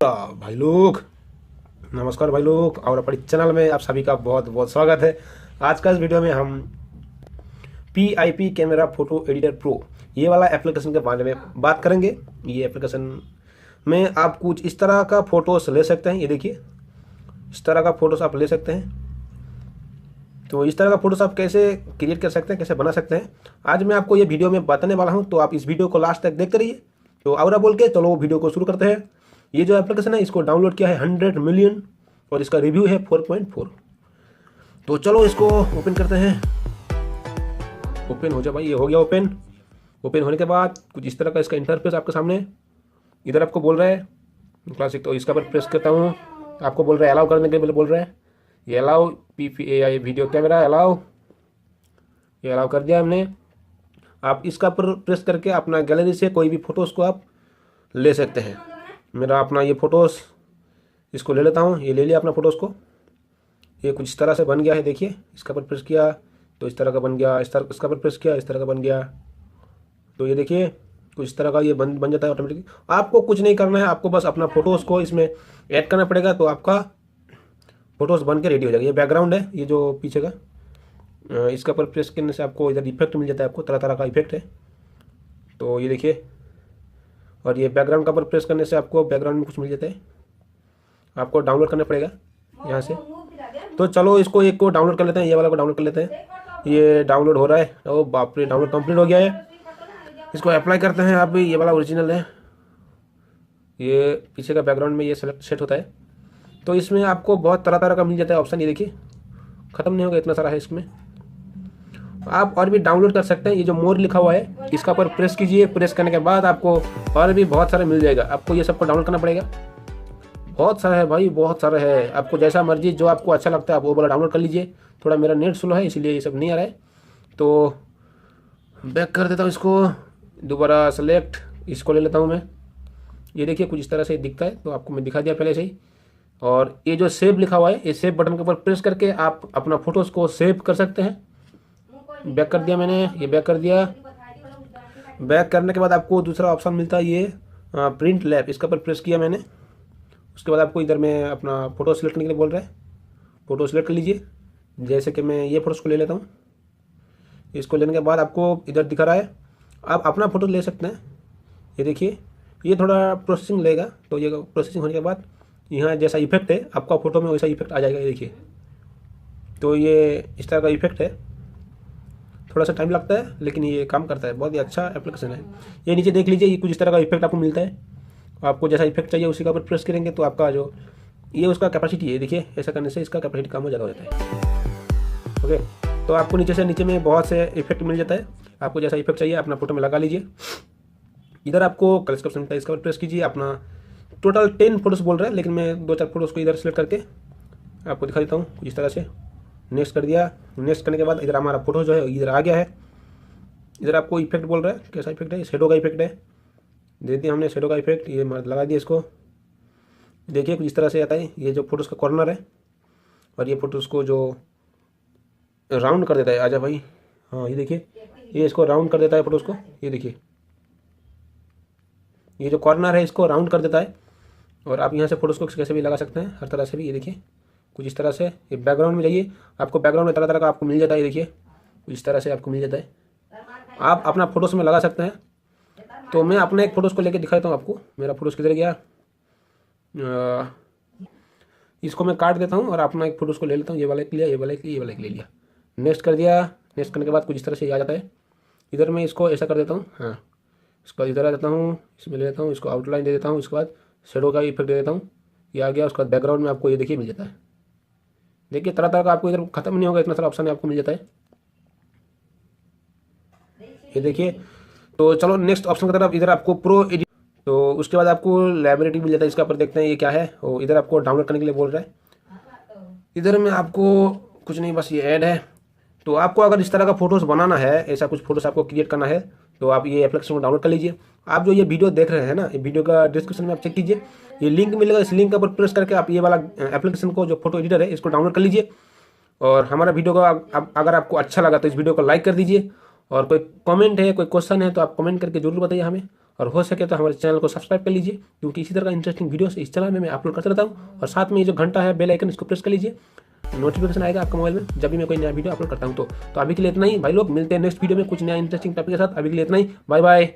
भाई लोग, नमस्कार भाई लोग, और अपने चैनल में आप सभी का बहुत बहुत स्वागत है। आज का इस वीडियो में हम PIP camera photo editor pro ये वाला एप्लीकेशन के बारे में बात करेंगे। ये एप्लीकेशन में आप कुछ इस तरह का फ़ोटोस ले सकते हैं। ये देखिए, इस तरह का फ़ोटोस आप ले सकते हैं। तो इस तरह का फ़ोटोस आप कैसे क्रिएट कर सकते हैं, कैसे बना सकते हैं, आज मैं आपको ये वीडियो में बताने वाला हूँ। तो आप इस वीडियो को लास्ट तक देखते रहिए। तो और बोल के चलो वीडियो को शुरू करते हैं। ये जो एप्लीकेशन है इसको डाउनलोड किया है 100 मिलियन और इसका रिव्यू है 4.4। तो चलो इसको ओपन करते हैं। ओपन हो जाए भाई, ये हो गया ओपन। ओपन होने के बाद कुछ इस तरह का इसका इंटरफेस आपके सामने। इधर आपको बोल रहा है क्लासिक, तो इसका पर प्रेस करता हूँ। आपको बोल रहा है अलाउ करने के लिए बोल रहा है। ये allow PPAI video camera allow, ये अलाउ कर दिया हमने। आप इसका पर प्रेस करके अपना गैलरी से कोई भी फ़ोटोज़ को आप ले सकते हैं। मेरा अपना ये फ़ोटोज़ इसको ले लेता हूँ। ये ले लिया अपना फ़ोटोज़ को। ये कुछ इस तरह से बन गया है। देखिए, इसका पर प्रेस किया तो इस तरह का बन गया, इसका पर प्रेस किया इस तरह का बन गया। तो ये देखिए कुछ इस तरह का ये बन जाता है ऑटोमेटिक। आपको कुछ नहीं करना है, आपको बस अपना फ़ोटोज़ को इसमें ऐड करना पड़ेगा। तो आपका फ़ोटोज़ बन के रेडी हो जाएगा। ये बैकग्राउंड है, ये जो पीछे का, इसका पर प्रेस करने से आपको इधर इफेक्ट मिल जाता है। आपको तरह तरह का इफेक्ट है। तो ये देखिए, और ये बैकग्राउंड का पर प्रेस करने से आपको बैकग्राउंड में कुछ मिल जाता है। आपको डाउनलोड करना पड़ेगा यहाँ से। तो चलो इसको एक को डाउनलोड कर लेते हैं, ये वाला को डाउनलोड कर लेते हैं। ये डाउनलोड हो रहा है। ओ बाप रे, डाउनलोड कंप्लीट हो गया है। इसको अप्लाई करते हैं। आप ये वाला ओरिजिनल है, ये पीछे का बैकग्राउंड में ये सेट होता है। तो इसमें आपको बहुत तरह तरह का मिल जाता है ऑप्शन। ये देखिए, ख़त्म नहीं होगा, इतना सारा है इसमें। आप और भी डाउनलोड कर सकते हैं। ये जो मोर लिखा हुआ है इसका पर प्रेस कीजिए। प्रेस करने के बाद आपको और भी बहुत सारा मिल जाएगा। आपको ये सबको डाउनलोड करना पड़ेगा। बहुत सारा है भाई, बहुत सारा है। आपको जैसा मर्जी जो आपको अच्छा लगता है आप वो वाला डाउनलोड कर लीजिए। थोड़ा मेरा नेट स्लो है इसलिए ये सब नहीं आ रहा है। तो बैक कर देता हूँ इसको, दोबारा सेलेक्ट, इसको ले लेता हूँ मैं। ये देखिए कुछ इस तरह से दिखता है। तो आपको मैं दिखा दिया पहले से ही। और ये जो सेव लिखा हुआ है, ये सेव बटन के ऊपर प्रेस करके आप अपना फ़ोटोज़ को सेव कर सकते हैं। बैक कर दिया मैंने, ये बैक कर दिया। बैक करने के बाद आपको दूसरा ऑप्शन मिलता है ये प्रिंट लैब, इसका पर प्रेस किया मैंने। उसके बाद आपको इधर में अपना फ़ोटो सेलेक्ट करने के लिए बोल रहा है। फ़ोटो सेलेक्ट कर लीजिए। जैसे कि मैं ये फ़ोटोज़ को ले लेता हूँ। इसको लेने के बाद आपको इधर दिखा रहा है आप अपना फ़ोटो ले सकते हैं। ये देखिए, ये थोड़ा प्रोसेसिंग लेगा। तो ये प्रोसेसिंग होने के बाद यहाँ जैसा इफेक्ट है आपका फ़ोटो में वैसा इफेक्ट आ जाएगा। ये देखिए, तो ये इस तरह का इफेक्ट है। थोड़ा सा टाइम लगता है लेकिन ये काम करता है। बहुत ही अच्छा एप्लीकेशन है। ये नीचे देख लीजिए, ये कुछ इस तरह का इफेक्ट आपको मिलता है। आपको जैसा इफेक्ट चाहिए उसी का ऊपर प्रेस करेंगे तो आपका जो ये उसका कैपेसिटी है, देखिए ऐसा करने से इसका कैपेसिटी कम हो ज़्यादा हो जाता है। ओके, तो आपको नीचे में बहुत से इफेक्ट मिल जाता है। आपको जैसा इफेक्ट चाहिए अपना फोटो में लगा लीजिए। इधर आपको कलर ऑप्शन मिलता है, इसका प्रेस कीजिए। अपना टोटल 10 फोटोज़ बोल रहा है लेकिन मैं 2-4 फोटोज़ को इधर सेलेक्ट करके आपको दिखा देता हूँ कुछ इस तरह से। नेक्स्ट कर दिया। नेक्स्ट करने के बाद इधर हमारा फोटो जो है इधर आ गया है। इधर आपको इफेक्ट बोल रहा है, कैसा इफेक्ट है, शेडो का इफेक्ट है। दे दिया हमने शेडो का इफेक्ट, ये लगा दिया इसको। देखिए कुछ इस तरह से आता है। ये जो फोटोज़ का कॉर्नर है और ये फोटोज़ को जो राउंड कर देता है। आजा भाई, हाँ ये देखिए, ये इसको राउंड कर देता है फोटोज़ को। ये देखिए, ये जो कॉर्नर है इसको राउंड कर देता है। और आप यहाँ से फोटोज़ को कैसे भी लगा सकते हैं, हर तरह से भी। ये देखिए कुछ इस तरह से। ये बैकग्राउंड में जाइए, आपको बैकग्राउंड में तरह तरह का आपको मिल जाता है। ये देखिए कुछ इस तरह से आपको मिल जाता है। आप अपना फोटोज़ में लगा सकते हैं। तो मैं अपने एक फ़ोटोज़ को लेके दिखाता हूँ आपको। मेरा फोटोज़ किधर गया, इसको मैं काट देता हूँ और अपना एक फ़ोटोज़ को ले लेता हूँ। ये वाला एक लिया, ये वाला एक लिया, ये वाला एक ले लिया। नेक्स्ट कर दिया। नेक्स्ट करने के बाद कुछ इस तरह से आ जाता है। इधर मैं इसको ऐसा कर देता हूँ। हाँ, इसको इधर आ जाता हूँ, इसमें ले लेता हूँ, इसको आउटलाइन दे देता हूँ। इसके बाद शेडो का इफेक्ट दे देता हूँ। ये आ गया। उसके बाद बैकग्राउंड में आपको ये देखिए मिल जाता है। देखिए तरह तरह का आपको इधर खत्म नहीं होगा, इतना सारा ऑप्शन आपको मिल जाता है। ये देखिए। तो चलो नेक्स्ट ऑप्शन की तरफ। इधर आपको प्रो एडिट, तो उसके बाद आपको लाइब्रेरी मिल जाता है। इसका पर देखते हैं ये क्या है। और इधर आपको डाउनलोड करने के लिए बोल रहा है। इधर में आपको कुछ नहीं, बस ये ऐड है। तो आपको अगर इस तरह का फ़ोटोज़ बनाना है, ऐसा कुछ फ़ोटोज़ आपको क्रिएट करना है, तो आप ये एप्लीकेशन को डाउनलोड कर लीजिए। आप जो ये वीडियो देख रहे हैं ना, ये वीडियो का डिस्क्रिप्शन में आप चेक कीजिए, ये लिंक मिलेगा। इस लिंक के ऊपर प्रेस करके आप ये वाला एप्लीकेशन को, जो फोटो एडिटर है, इसको डाउनलोड कर लीजिए। और हमारा वीडियो का अगर आपको अच्छा लगा तो इस वीडियो को लाइक कर दीजिए। और कोई कमेंट है, कोई क्वेश्चन है तो आप कमेंट करके जरूर बताइए हमें। और हो सके तो हमारे चैनल को सब्सक्राइब कर लीजिए, क्योंकि इसी तरह का इंटरेस्टिंग वीडियोस इस चैनल में मैं अपलोड करता रहता हूँ। और साथ में ये जो घंटा है, बेल आइकन, इसको प्रेस कर लीजिए, नोटिफिकेशन आएगा आपका मोबाइल में जब भी मैं कोई नया वीडियो अपलोड करता हूँ। तो अभी के लिए इतना ही भाई लोग, मिलते हैं नेक्स्ट वीडियो में कुछ नया इंटरेस्टिंग टॉपिक के साथ। अभी के लिए इतना ही, बाय बाय।